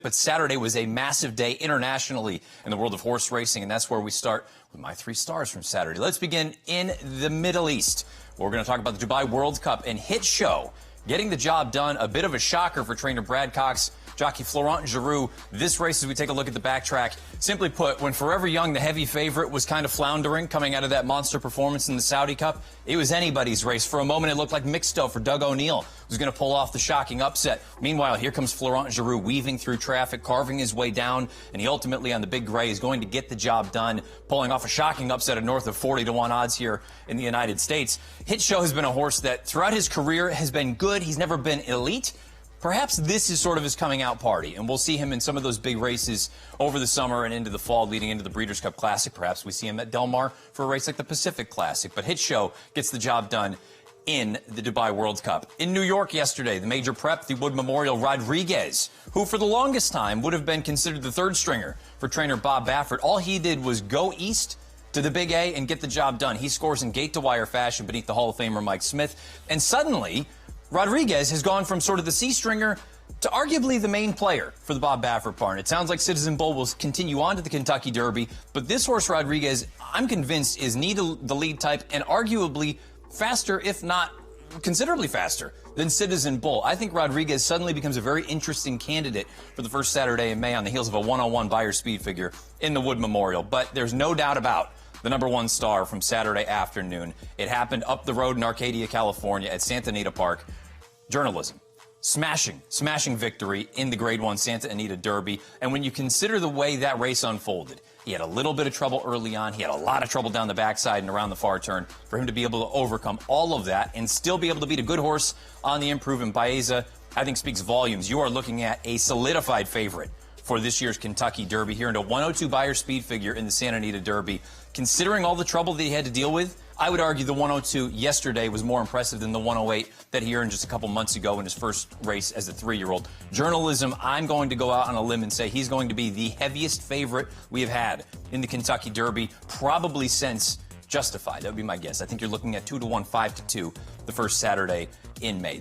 But Saturday was a massive day internationally in the world of horse racing, and that's where we start with my 3 stars from Saturday. Let's begin in the Middle East. We're going to talk about the Dubai World Cup and Hit Show. Getting the job done, a bit of a shocker for trainer Brad Cox, jockey Florent Giroux. This race, as we take a look at the backtrack, simply put, when Forever Young, the heavy favorite, was kind of floundering coming out of that monster performance in the Saudi Cup, it was anybody's race. For a moment, it looked like Mixto for Doug O'Neill, who's going to pull off the shocking upset. Meanwhile, here comes Florent Giroux weaving through traffic, carving his way down, and he ultimately, on the big gray, is going to get the job done, pulling off a shocking upset at north of 40-1 odds here in the United States. Hit Show has been a horse that, throughout his career, has been good. He's never been elite. Perhaps this is sort of his coming out party, and we'll see him in some of those big races over the summer and into the fall leading into the Breeders' Cup Classic. Perhaps we see him at Del Mar for a race like the Pacific Classic. But Hit Show gets the job done in the Dubai World Cup. In New York yesterday, the major prep, the Wood Memorial, Rodriguez, who for the longest time would have been considered the third stringer for trainer Bob Baffert. All he did was go east to the Big A and get the job done. He scores in gate-to-wire fashion beneath the Hall of Famer Mike Smith. And suddenly, Rodriguez has gone from sort of the C-stringer to arguably the main player for the Bob Baffert barn. It sounds like Citizen Bull will continue on to the Kentucky Derby, but this horse, Rodriguez, I'm convinced is the lead type and arguably faster, if not considerably faster, than Citizen Bull. I think Rodriguez suddenly becomes a very interesting candidate for the first Saturday in May on the heels of a 101 Beyer speed figure in the Wood Memorial. But there's no doubt about the #1 star from Saturday afternoon. It happened up the road in Arcadia, California at Santa Anita Park. Journalism. Smashing victory in the Grade 1 Santa Anita Derby. And when you consider the way that race unfolded, he had a little bit of trouble early on. He had a lot of trouble down the backside and around the far turn. For him to be able to overcome all of that and still be able to beat a good horse on the improve in Baeza, I think speaks volumes. You are looking at a solidified favorite for this year's Kentucky Derby here into 102 Beyer speed figure in the Santa Anita Derby. Considering all the trouble that he had to deal with, I would argue the 102 yesterday was more impressive than the 108 that he earned just a couple months ago in his first race as a 3-year-old. Journalism, I'm going to go out on a limb and say he's going to be the heaviest favorite we have had in the Kentucky Derby, probably since Justified. That would be my guess. I think you're looking at 2-1, 5-2 the first Saturday in May.